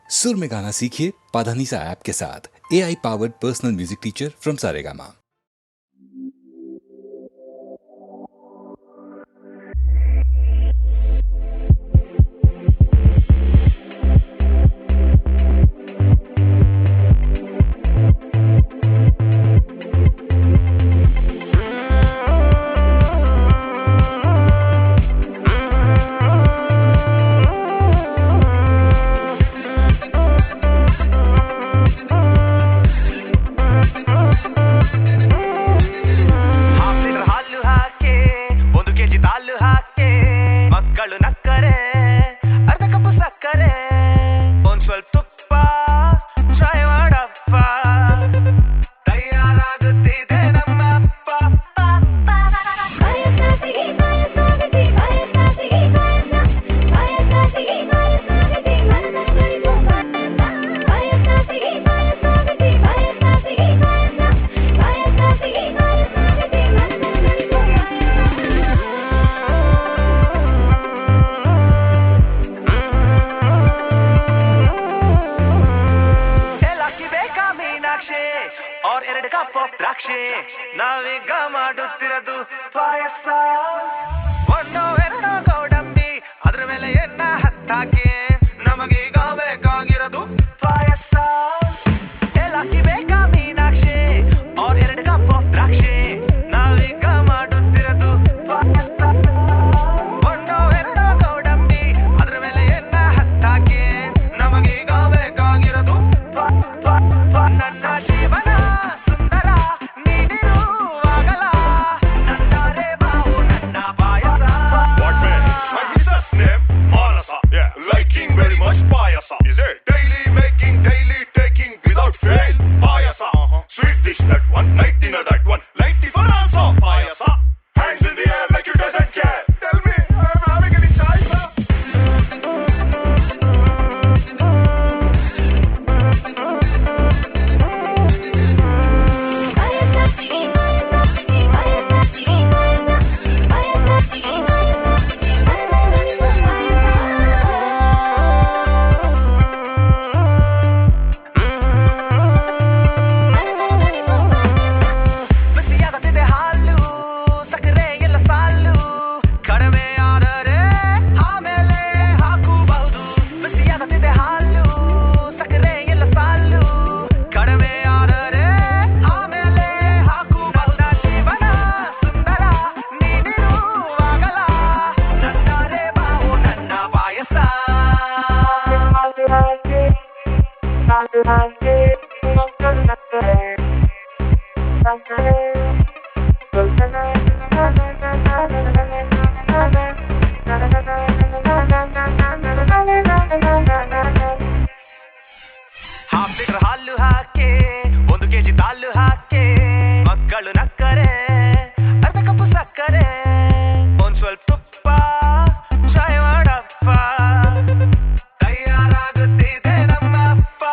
सुर में गाना सीखिए पाधानीसा ऐप के साथ। AI powered personal music teacher from Saregama. और ಎರಡು ಕಪ್ ದ್ರಾಕ್ಷಿ ನಾವೀಗ ಮಾಡುತ್ತಿರದು ಪಾಯಸ ಒಂದೋ ಎರಡೋ ಗೋಡಂಬಿ ಅದ್ರ ಮೇಲೆ ಎನ್ನ ಹತ್ತಾಕಿ ನಮಗೀಗ ಬೇಕಾಗಿರದು ಪಾಯಸ ಏಲಕ್ಕಿ ಬೇಕಾ ಮೀನಾಕ್ಷಿ और ಎರಡು ಕಪ್ ದ್ರಾಕ್ಷಿ ನಾವೀಗ ಮಾಡುತ್ತಿರದು ಪಾಯಸ ಒಂದೋ ಎರಡೋ ಗೋಡಂಬಿ ಅದ್ರ ಮೇಲೆ ಎನ್ನ ಹತ್ತಾಕಿ ನಮಗೀಗ ಬೇಕಾಗಿರದು ನನ್ನ ಜೀವನ ಹಾಲು ಹಾಕೆ 1 ಕೆಜಿ ಹಾಲು ಹಾಕೆ ಮಕ್ಕಳು ನಕ್ಕರೆ ಅರ್ಧ ಕಪ್ ಸಕ್ಕರೆ ಒಂದ್ ಸ್ವಲ್ಪ ತುಪ್ಪ ಚಾಯ್ ಮಾಡಪ್ಪ ತಯಾರಾಗುತ್ತಿದೆ ನಮ್ಮ ಅಪ್ಪ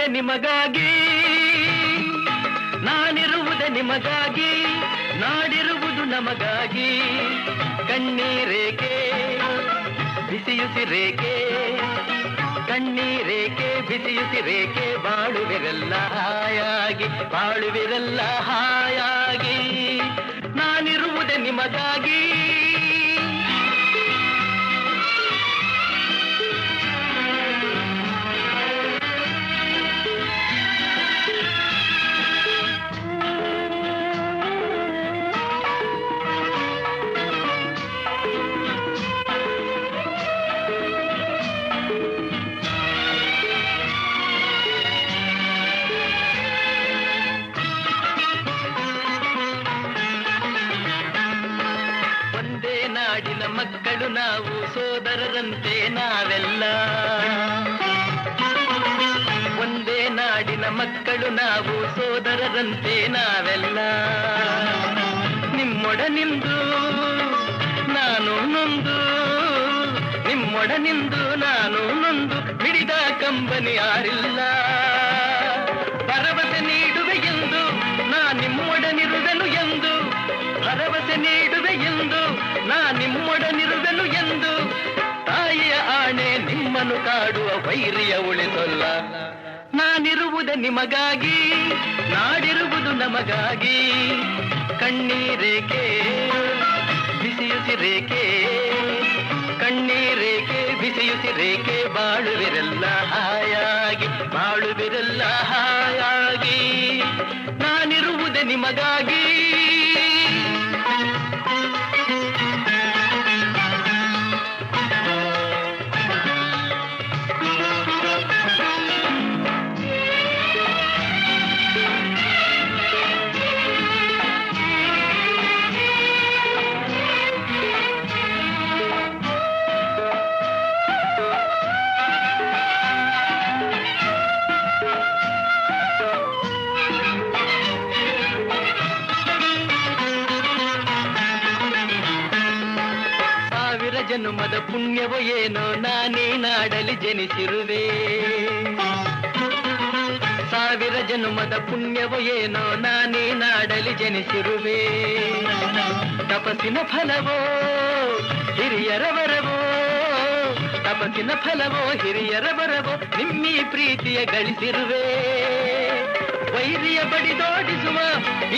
ನಾನಿರುವುದೇ ನಿಮಗಾಗಿ, ನಾನಿರುವುದೇ ನಿಮಗಾಗಿ, ನಾಡಿರುವುದು ನಮಗಾಗಿ. ಕಣ್ಣೀರೇಕೆ ಬಿಸಿಯುಸಿರೇಕೆ, ಕಣ್ಣೀರೇಕೆ ಬಿಸಿಯುಸಿರೇಕೆ, ಬಾಳುವಿರಲ್ಲ ಹಾಯಾಗಿ, ಬಾಳುವಿರಲ್ಲ ಹಾಯಾಗಿ. ನಾನಿರುವುದೇ ನಿಮಗಾಗಿ. ನಾಡಿನ ಮಕ್ಕಳು ನಾವು, ಸೋದರರಂತೆ ನಾವೆಲ್ಲ. ಒಂದೇ ನಾಡಿನ ಮಕ್ಕಳು ನಾವು, ಸೋದರರಂತೆ ನಾವೆಲ್ಲ. ನಿಮ್ಮೊಡನಿಂದು ನಾನು ನೊಂದು, ನಿಮ್ಮೊಡನಿಂದು ನಾನು ನೊಂದು, ಮಿಡಿದ ಕಂಬನಿ ಯಾರಿಲ್ಲ. ಭರವಸೆ ನೀಡುವೆ ಎಂದು ನಾ ನಿಮ್ಮೊಡನಿರುವೆನು ಎಂದು, ಭರವಸೆ ನೀಡುವೆ ಎಂದು ನಾ ನಿಮ್ಮೊಡನಿರುವೆನು ಎಂದು. ತಾಯಿಯ ಆಣೆ ನಿಮ್ಮನ್ನು ಕಾಡುವ ವೈರಿಯ ಉಳಿಸೊಲ್ಲ. ನಾನಿರುವುದೇ ನಿಮಗಾಗಿ, ನಾಡಿರುವುದು ನಮಗಾಗಿ. ಕಣ್ಣೀರೇಕೆ ಬಿಸಿಯುಸಿರೇಕೆ, ಕಣ್ಣೀರೇಕೆ ಬಿಸಿಯುಸಿರೇಕೆ, ಬಾಳುವಿರಲ್ಲ ಹಾಯಾಗಿ, ಬಾಳುವಿರಲ್ಲ ಹಾಯಾಗಿ. ನಾನಿರುವುದೇ ನಿಮಗಾಗಿ. ಜನುಮದ ಪುಣ್ಯವೋ ಏನೋ ನಾನೇ ನಾಡಲಿ ಜನಿಸಿರುವೆ. ಸಾವಿರ ಜನುಮದ ಪುಣ್ಯವೋ ಏನೋ ನಾನೇ ನಾಡಲಿ ಜನಿಸಿರುವೆ. ತಪಸ್ಸಿನ ಫಲವೋ ಹಿರಿಯರ ವರವೋ, ತಪಸ್ಸಿನ ಫಲವೋ ಹಿರಿಯರ ವರವೋ, ನಿಮ್ಮಿ ಪ್ರೀತಿಯ ಗಳಿಸಿರುವೆ. ವೈರಿಯ ಬಡಿದೋಡಿಸುವ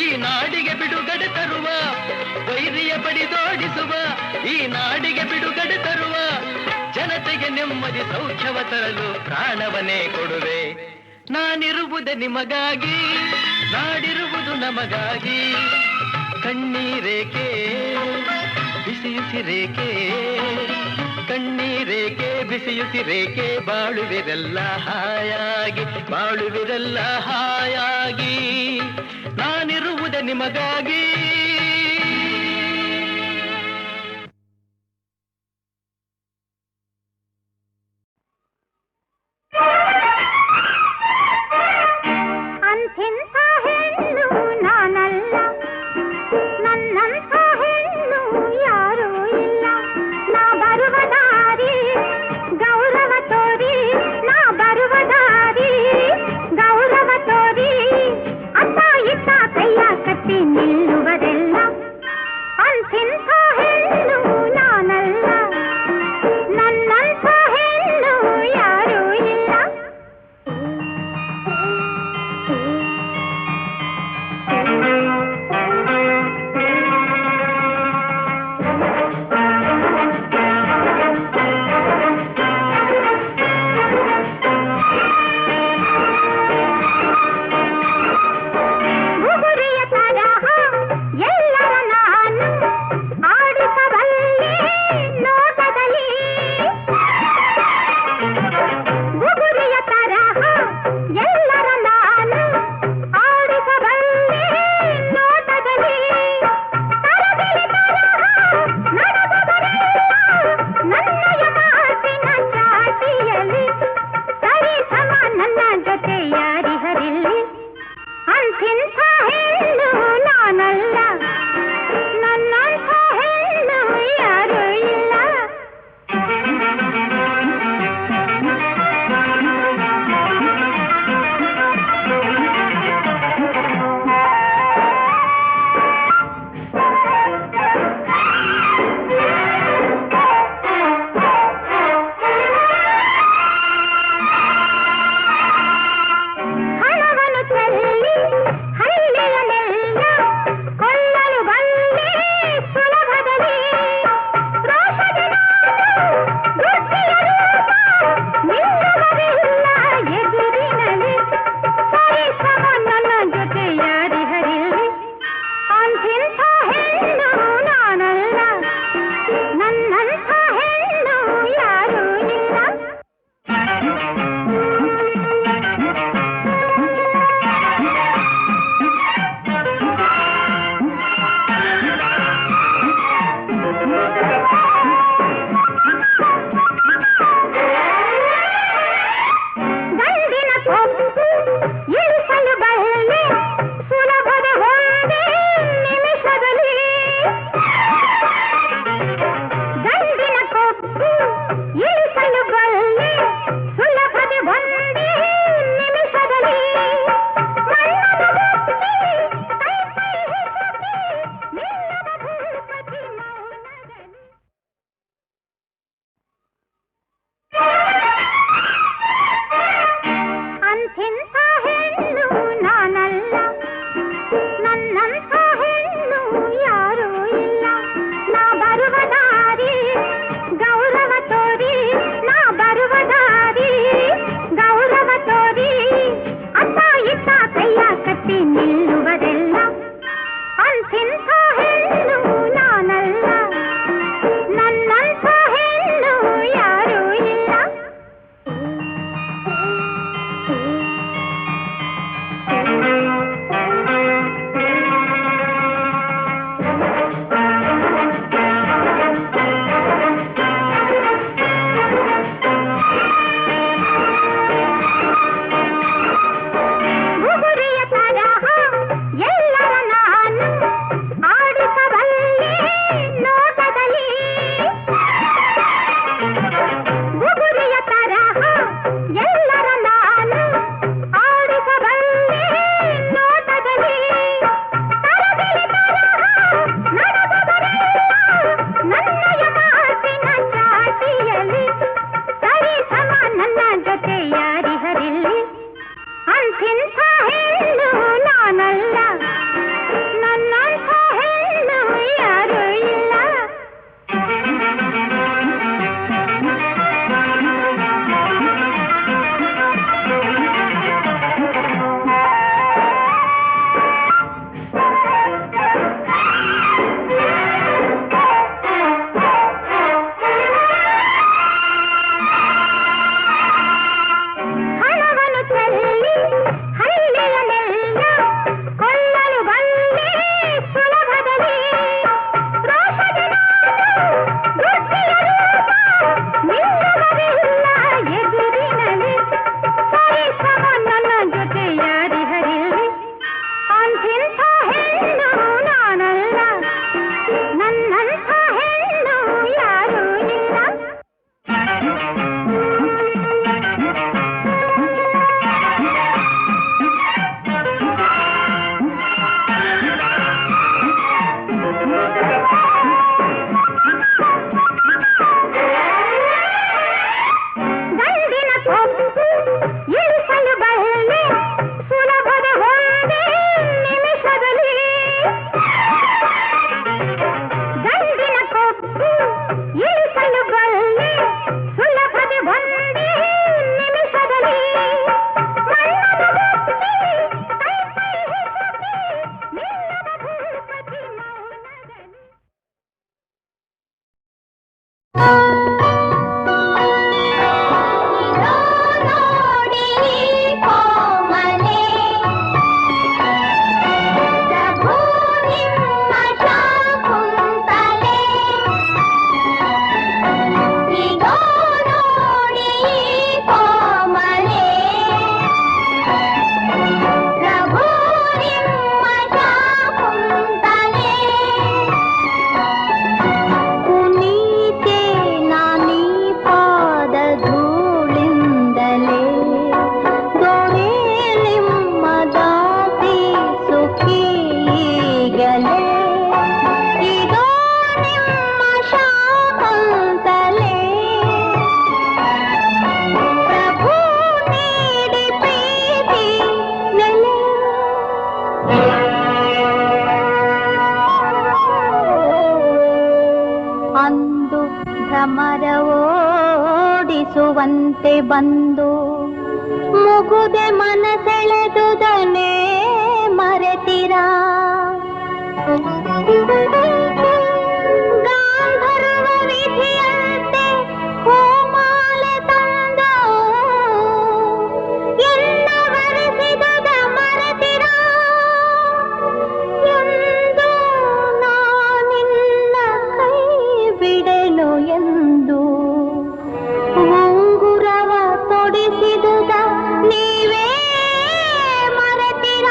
ಈ ನಾಡಿಗೆ ಬಿಡುಗಡೆ ತರುವ, ವೈರಿಯ ಬಡಿದೋಡಿಸುವ ಈ ನಾಡಿಗೆ ಬಿಡುಗಡೆ ತರುವ, ಜನತೆಗೆ ನೆಮ್ಮದಿ ಸೌಖ್ಯವ ತರಲು ಪ್ರಾಣವನ್ನೇ ಕೊಡುವೆ. ನಾನಿರುವುದೇ ನಿಮಗಾಗಿ, ನಾಡಿರುವುದು ನಮಗಾಗಿ. ಕಣ್ಣೀರೇಕೆ ಬಿಸಿಯುಸಿರೇಕೆ, ಕಣ್ಣೀರೇಕೆ ಬಿಸಿಯುಸಿರೇಕೆ, ಬಾಳುವಿರಲ್ಲ ಹಾಯಾಗಿ, ಬಾಳುವಿರಲ್ಲ ಹಾಯಾಗಿ. ನಾನಿರುವುದೇ ನಿಮಗಾಗಿ. ಅಂಥೆಂಥ ಹೆಣ್ಣು ನಾನಲ್ಲ, ನನ್ನಂಥ ಹೆಣ್ಣು ಯಾರೂ ಇಲ್ಲ. ನಾ ಬರುವ ದಾರಿ ಗೌರವ ತೋರಿ, ನಾ ಬರುವ ದಾರಿ ಗೌರವ ತೋರಿ. ಅತ್ತ ಇತ್ತ ಕೈಯ ಕಟ್ಟಿ ನಿಲ್ಲುವರೆಲ್ಲ ಸುಲಭದೆ ಒಂದೇ ನಿಮಿಷದಲ್ಲಿ ಮಣ್ಣದ ಮುಚ್ಚಿ ಕೈ ಕೈ ಹಿಸುಕಿ ನಿಲ್ಲದ ಭೂಪತಿ ಮೌನದಲ್ಲಿ ಅಂಥಿಂಥ ಹೆಣ್ಣು ನಾನಲ್ಲ ನನ್ನಂಥ ಹೆಣ್ಣು ಯಾರೂ ಇಲ್ಲ ನಾ ಬರುವ ದಾರಿ ಗೌರವ ತೋರಿ ನಾ ಬರುವ ದಾರಿ ಗೌರವ ತೋರಿ ಅತ್ತ ಇತ್ತ ಕೈಯ ಕಟ್ಟಿ ನಿಲ್ಲುವರೆಲ್ಲ ಅಂಥಿಂಥ ಹೆಣ್ಣು ನಾನಲ್ಲ ನನ್ನಂಥ ಹೆಣ್ಣು ಯಾರೂ ಇಲ್ಲ ಗುಗುರಿಯ ತರಹ ಎಲ್ಲರ ನಾನು ಆಡಿಸಬಲ್ಲೆ ನೋಟದಲ್ಲಿ ಗುಗುರಿಯ ತರಹ ಎಲ್ಲರ ನಾನು ಆಡಿಸಬಲ್ಲೆ ನೋಟದಲ್ಲಿ ತರದಿಲಿ ತರಹ ನಡೆದವರೆಲ್ಲ ನನ್ನಯ ಮಾತಿನ ಚಾಟಿಯಲ್ಲಿ ಸರಿ ಸಮ ನನ್ನ ಜೊತೆ ಯಾರಿಹರಿಲ್ಲಿ ಅಂಥಿಂಥ ಹೆಣ್ಣು ನಾನಲ್ಲ ನನ್ನಂಥ ಹೆಣ್ಣು ಯಾರೂ ಇಲ್ಲ ಹಣವನ್ನು ಚೆಲ್ಲಿ ಹಳ್ಳಿಯನ್ನೆಲ್ಲ ಕೊಳ್ಳಲು ಬಲ್ಲೆ ಸುಲಭದಲ್ಲಿ ರೋಷದ ನಾನು ಬುದ್ಧಿಯ ರೂಪ ನಿಲ್ಲುವುದಿಲ್ಲ ಎದುರಿನಲ್ಲಿ ಸರಿ ಸಮ ನನ್ನ ಜೊತೆ ಯಾರಿಹರಿಲ್ಲಿ ಅಂಥಿಂಥ ಹೆಣ್ಣು ನಾನಲ್ಲ ನನ್ನಂಥ ಹೆಣ್ಣು ಯಾರೂ ಇಲ್ಲ ಗಂಡಿನ ಕೊಬ್ಬು ಇಳಿಸಲು ಬಲ್ಲೆ ಸುಲಭದ ಒಂದೇ ನಿಮಿಷದಲ್ಲಿ ಗಂಡಿನ ಕೊಬ್ಬು ಇಳಿಸಲು ಬಲ್ಲೆ ಸುಲಭದ ಒಂದೇ ನಿಮಿಷದಲ್ಲಿ ಮಣ್ಣದ ಮುಚ್ಚಿ ಕೈ ಕೈ ಹಿಸುಕಿ ನಿಲ್ಲದ ಭೂಪತಿ ಮೌನದಲ್ಲಿ ನೋಡಿ ಕೋಮಲೆ ಪ್ರಭು ನಿಮ್ಮ ಶಾಕುಂತಲೆ ಇದೋ ನೋಡಿ ಕೋಮಲೆ ಪ್ರಭು ನಿಮ್ಮ ಶಾಕುಂತಲೆ ಪುನೀತೆ ನಾನೀ ಪಾದ ಧೂಳಿಂದಲೇ ದೊರೆ ನಿಮ್ಮ ದಾಸಿ ಸುಖೀಗಲೇ ಇದೋ ನಿಮ್ಮ ಶಾಕುಂತಲೆ ಪ್ರಭು ನೀಡಿ ಪ್ರೀತಿ ನೆಲೆ ಅಂದು ಭ್ರಮರವೋಡಿಸುವಂತೆ ಬಂದು ಮುಗುದೆ ಮನಸೆಳೆದುದನೇ ಮರೆತಿರ ಗಾಂಧರ್ವ ವಿಧಿಯಂತೆ ಹೂಮಾಲೆ ತಂದು ಎನ್ನ ವರೆಸಿದುದ ಮರೆತಿರ ಎಂದು ನಾನಿನ್ನ ಕೈ ಬಿಡೆನು ಎಂದು ಉಂಗುರವ ತೊಡಿಸಿದುದ ನೀವೇ ಮರೆತಿರ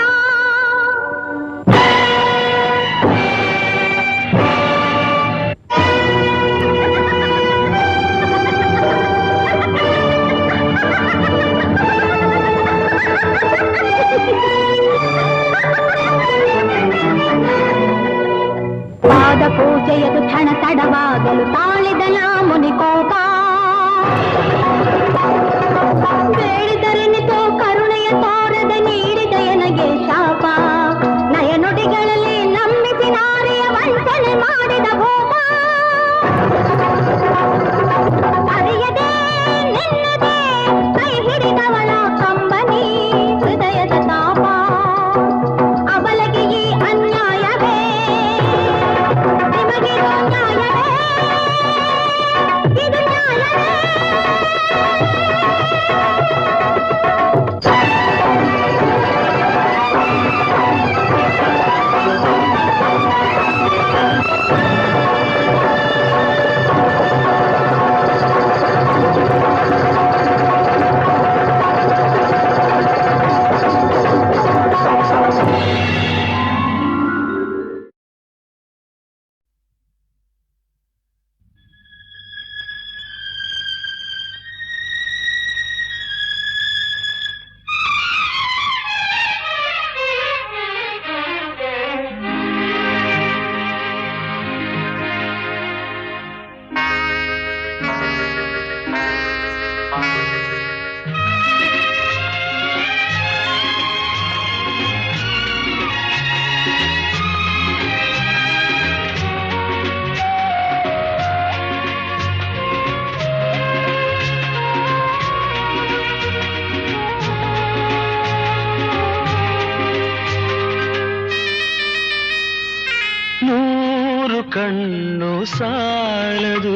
ಕಣ್ಣು ಸಾಲದು,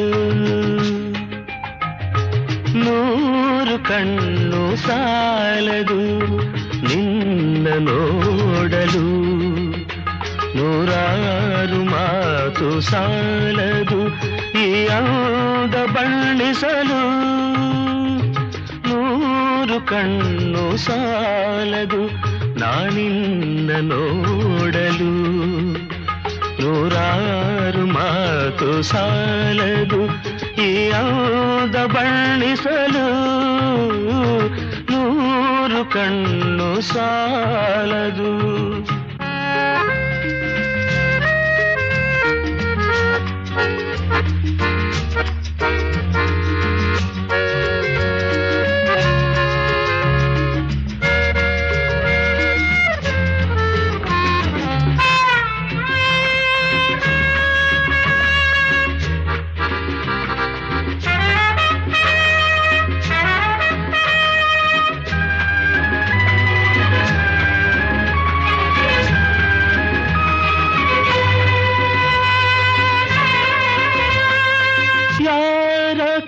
100 ಕಣ್ಣು ಸಾಲದು ನಿನ್ನ ನೋಡಲು, 100 ಮಾತು ಸಾಲದು ಈ ಅಂದ ಬಣ್ಣಿಸಲು, 100 ಕಣ್ಣು ಸಾಲದು ನಾನಿನ್ನ ನೋಡಲು, 100 ಮಾತು ಸಾಲದು ಈ ಅಂದ ಬಣ್ಣಿಸಲು, 100 ಕಣ್ಣು ಸಾಲದು.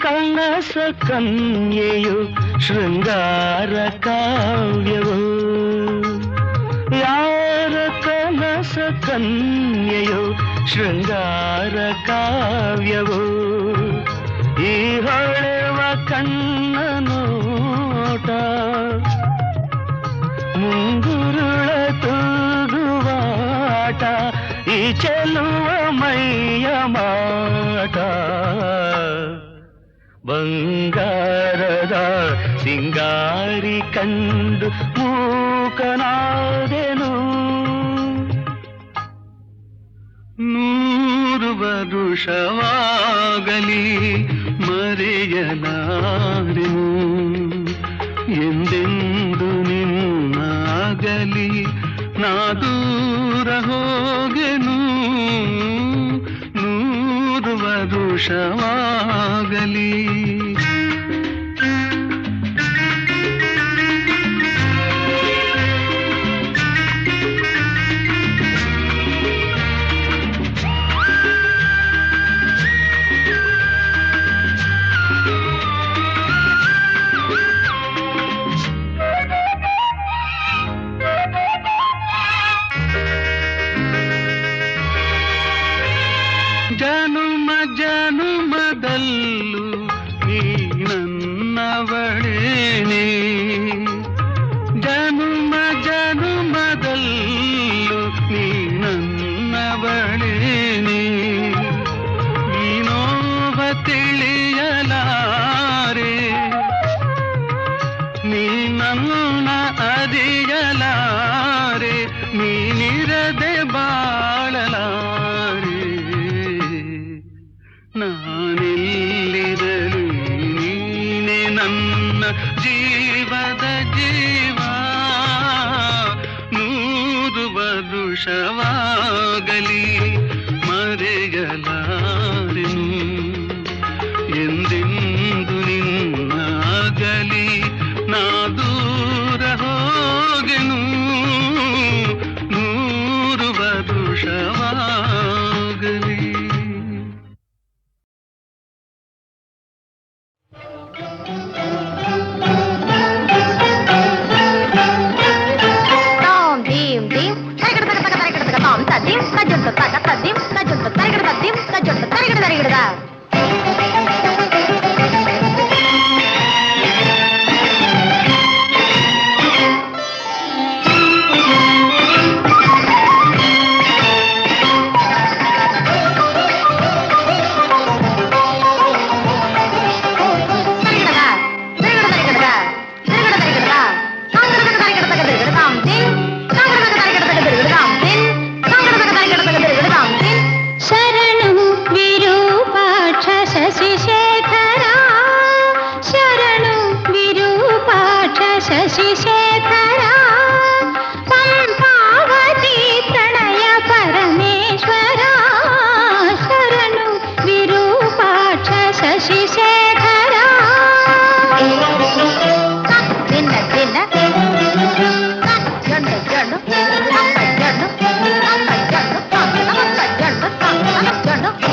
ಕನಸ ಕನ್ಯೆಯು ಶೃಂಗಾರ ಕಾವ್ಯವು, ಯಾರ ಕನಸ ಕನ್ಯೆಯು ಶೃಂಗಾರ ಕಾವ್ಯವು, ಈ ಹೊಳೆವ ಕಣ್ಣ ನೋಟ ಮುಂಗುರುಳ ತೂಗುವಾಟ, ಈ ಚೆಲುವ ಮೈಯ ಮಾಟ, ಬಂಗಾರದ ಸಿಂಗಾರಿ ಕಂಡು ಮೂಕನಾದೆನು, 100 ವರುಷವಾಗಲಿ ಮರೆಯಲಾರೆನು, ಎಂದೆಂದು ನಿನ್ನಾಗಲಿ ನಾ ದೂರ ಹೋಗೆನು, 100 ವರುಷವಾಗಲಿ. ಜನುಮ ಜನುಮದಲ್ಲೂ ನೀ ನನ್ನವಳೇನೆ, ಜನುಮ ಜನುಮದಲ್ಲೂ ನೀ ನನ್ನವಳೇನೆ, ಈ ನೋವ ತಿಳಿಯಲಾರೆ, ನೀ ನನ್ನ ಅರಿಯಲಾರೆ, ನೀನಿರದೆ ಬಾಳಲಾರೆ, ನಾನೆಲ್ಲಿರಲಿ ನೀನೆ ನನ್ನ ಜೀವದ ಜೀವ, 100 ವರುಷವಾಗಲಿ ಮರೆಯಲಾರೆನು, ಎಂದೆಂದು ನಿನ್ನಾಗಲಿ ನಾ ದೂರ ಹೋಗೆನು, 100 ವರುಷವಾಗಲಿ. Jump,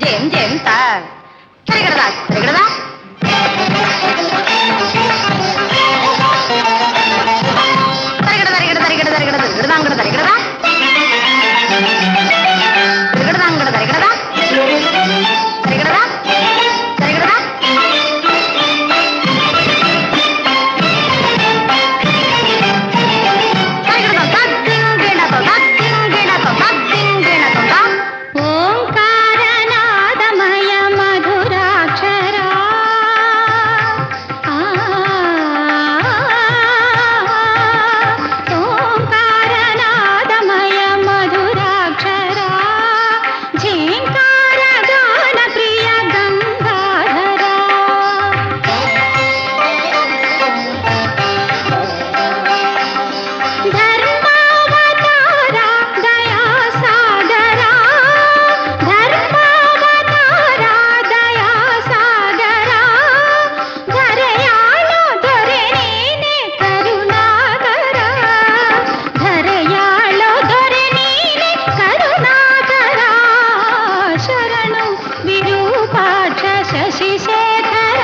ಜೇಮ್ ಜೇಮ್ತ ತರಿಗಡದ ತರಿಗಡದ ತರಿಗಡ ತರಿಗಡ ತರಿಗಡ ತರಿಗಡ ತರಿಗಡದ ತರಿಗಡದ ತರಿಗಡದ ತರಿಗಡದ ತರಿಗಡದ ತರಿಗಡದ ಓಂಕಾರನಾದಮಯ ಮಧುರಾಕ್ಷರ ಓಂಕಾರನಾದಮಯ ಮಧುರಾಕ್ಷರ ಝೇಂಕಾರ ಗಾನ ಪ್ರಿಯ ಗಂಗಾಧರ ಧರ್ಮಾವತಾರ ದಯಾ ಸಾಗರ ಧರ್ಮಾವತಾರ ದಯಾ ಸಾಗರ ಧರೆಯಾಳು ದೊರೆ ನೀನೆ ಕರುಣಾಕರ ಧರೆಯಾಳು ದೊರೆ ನೀನೆ ಕರುಣಾಕರ ಶರಣು ವಿರೂಪಾಕ್ಷ ಶಶಿಶೇಖರ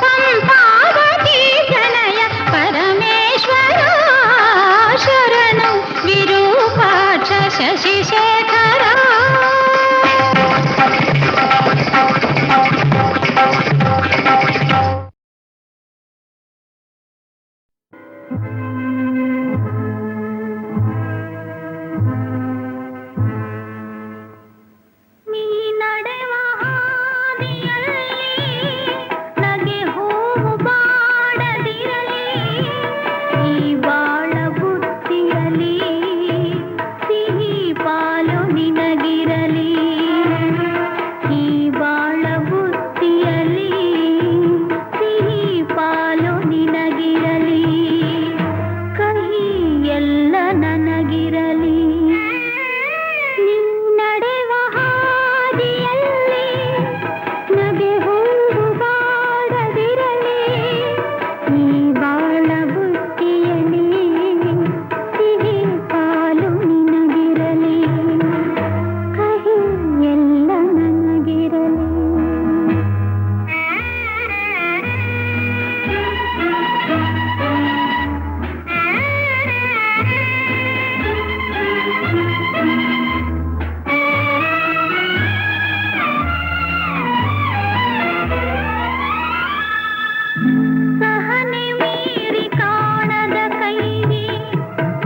ಪಂಪಾವತಿ ಜನಯ ಪರಮೇಶ್ವರ ಶರಣು ವಿರೂಪಾಕ್ಷ ಶಶಿಶೇಖರ ನೀ ನಡೆವ ಹಾದಿಯಲ್ಲಿ ನಗೆ ಹೂವು ಬಾಡದಿರಲಿ ಈ ಬಾಳ ಬುತ್ತಿಯಲಿ ಸಿಹಿ ಪಾಲು ನಿನಗಿರಲಿ ಈ ಬಾಳ ಬುತ್ತಿಯಲಿ ಸಿಹಿ ಪಾಲು ನಿನಗಿರಲಿ ಕಹಿ ಎಲ್ಲ ನನಗಿರಲಿ ನೀ ನಡೆವ ಹಾದಿಯಲ್ಲಿ ನಗೆ ಹೂವು ಬಾಡದಿರಲಿ ಈ ಬಾಳ ಬುತ್ತಿಯಲಿ ಸಿಹಿ ಪಾಲು ನಿನಗಿರಲಿ ಕಹಿ ಎಲ್ಲ ನನಗಿರಲಿ ಸಹನೆ ಮೀರಿ ಕಾಣದ ಕೈಗೆ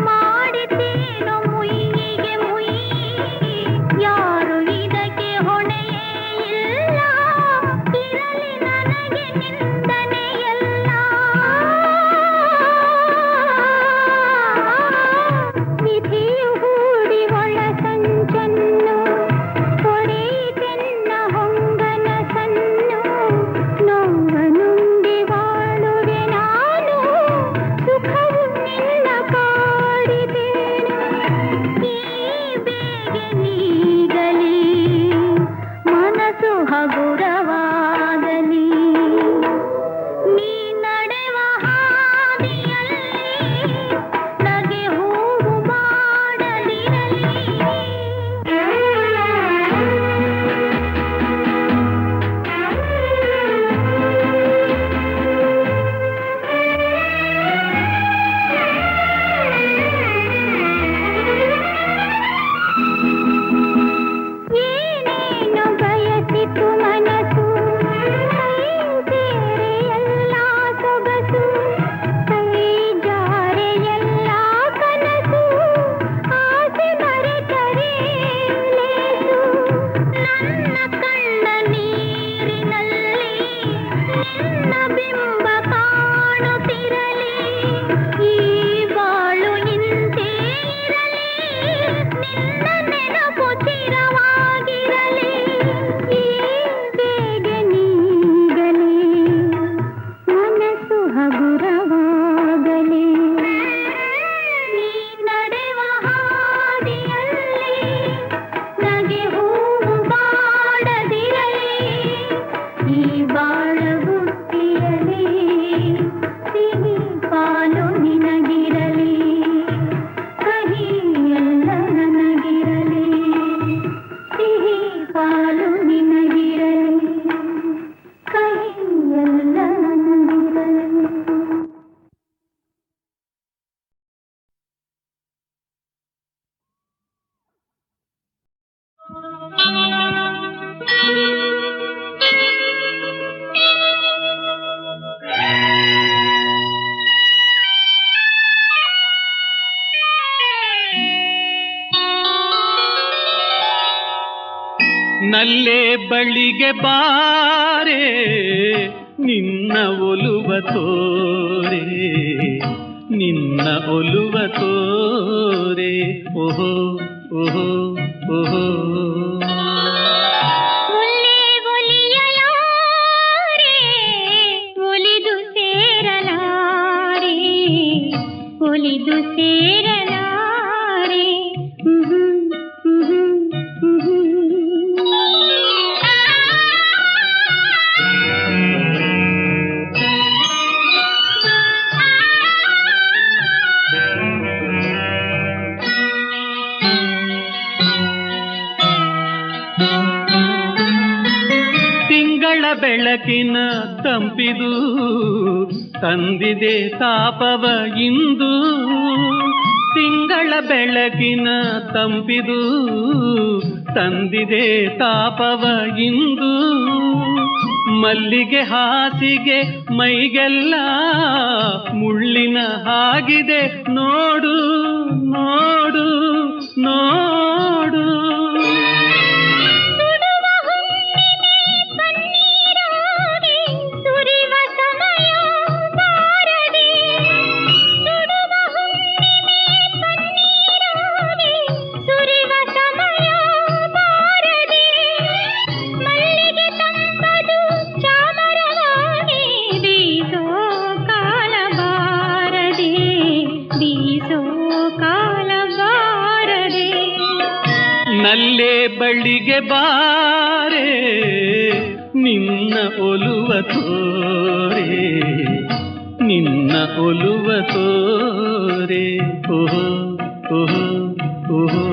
ಮಾಡಿದ್ದೇನೋ ಮುಯ್ಯಿಗೆ ಮುಯ್ಯಿ ಯಾರು ಇದಕ್ಕೆ ಹೊಣೆಯೇ ಇಲ್ಲ ಇರಲಿ ನನಗೆ ನಿಂದನೆಯಲ್ಲ ವಿಧಿಯು ಹೂಡಿ ಒಳ ಸಂಚನ್ನು ಹೊಡೆಯಿತೆನ್ನ ಹೊಂಗನ ಸನ್ನು ನೋವನುಂಡಿ ಬಾಳುವೆ ನಾನು ಸುಖವು ನಿನ್ನ ಕಾಡಿದೇನು ಈ ಬೇಗೆ ನೀಗಲಿ ಮನಸ್ಸು ಹಗುರವಾಗಲಿ ನೀ ನಡೆವ ಹಾದಿಯಲ್ಲಿ ನಗೆ ಹೂವು ಬಾಡದಿರಲಿ ಏನೇನು ಬಯಸಿತು ಮನಸ್ಸು ಕೈ ಸೇರೆ ಎಲ್ಲ ಸೊಗಸು ಕೈ ಜಾರೆ ಎಲ್ಲ ಕನಸು ಆಸೆ ಮರೆತರೆ ಲೇಸು ನನ್ನ ಕಣ್ಣ ನೀರಿನಲ್ಲಿ ನಿನ್ನ ಬಿಂಬ ಕಾಣುತ್ತಿರಲಿ ಈ ಬಾಳು ಇಂತೆ ಇರಲಿ ನಿನ್ನ ನೆನಪು ಚಿರವಾಗಿರಲಿ ಈ ಬೇಗೆ ನೀಗಲಿ ಮನಸ್ಸು ಹಗುರವಾಗಲಿ ನೀ ನಡೆವ ಹಾದಿಯಲ್ಲಿ ನಗೆ ಹೂವು ಬಾಡದಿರಲಿ ಈ ಬಾಳ ಬುತ್ತಿಯಲಿ ಸಿಹಿ ಪಾಲು ನಿನಗಿರಲಿ ಕಹಿ ಎಲ್ಲ ನನಗಿರಲಿ ನಲ್ಲೇ ಬಳಿಗೆ ಬಾರೆ ನಿನ್ನ ಒಲುವ ತೋರೆ ನಿನ್ನ ಒಲುವ ತೋರೆ ಓಹೋ ಓಹೋ ಓಹೋ ಒಲ್ಲೆ ಒಲಿಯಲಾರೆ ಒಲಿದು ಸೇರಲಾರೆ ಒಲಿದು ಸೇರಲಾರೆ ತಿಂಗಳ ಬೆಳಕಿನ ತಂಪಿದು ತಂದಿದೆ ತಾಪವ ಇಂದು ತಿಂಗಳ ಬೆಳಕಿನ ತಂಪಿದು ತಂದಿದೆ ತಾಪವ ಇಂದು ಮಲ್ಲಿಗೆ ಹಾಸಿಗೆ ಮೈಗೆಲ್ಲ ಮುಳ್ಳಿನ ಹಾಗಿದೆ ನೋಡು ನೋಡು ನೋಡು ನಲ್ಲೇ ಬಳಿಗೆ ಬಾರೆ ನಿನ್ನ ಒಲುವ ತೋರೆ ನಿನ್ನ ಒಲುವ ತೋರೆ ಓಹೋ ಓಹೋ ಓಹೋ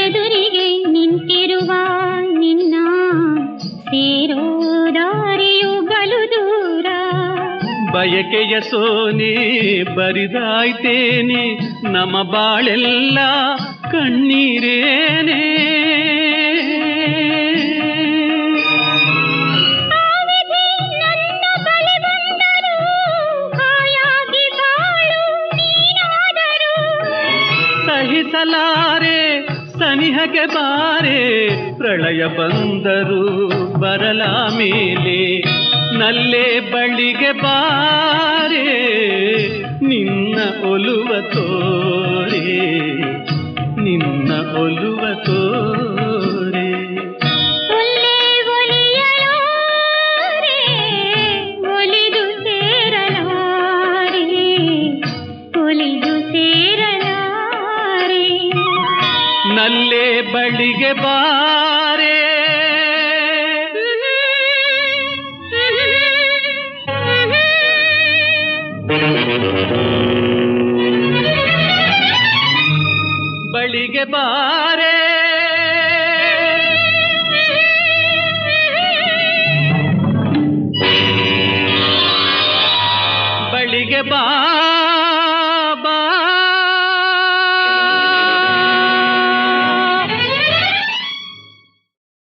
ಎದುರಿಗೆ ನಿಂತಿರುವ ನಿನ್ನ ಸೇರೋ ದಾರಿಯು ಬಲು ದೂರ ಬಯಕೆಯ ಸೋನೆ ಬರಿದಾಯ್ತೇನೆ ನಮ ಬಾಳೆಲ್ಲ ಕಣ್ಣೀರೇನೆ ಸಹಿಸಲಾರೆ ಸನಿಹಗೆ ಬಾರೆ ಪ್ರಳಯ ಬಂದರು ಬರಲ ಮೇಲೆ ನಲ್ಲೇ ಬಳಿಗೆ ಬಾರೆ ನಿನ್ನ ಒಲುವ ತೋರೆ ನಿನ್ನ ಒಲುವ ತೋರೆ ಒಲ್ಲೆ ಒಲಿಯಲಾರೆ ಒಲಿದು ಸೇರಲಾರೆ ಒಲಿದು ಸೇರಲಾರೆ ನಲ್ಲೇ ಬಳಿಗೆ ಬಾರೆ ಬಳಿಗೆ ಬಾರೆ ಬಳಿಗೆ ಬಾ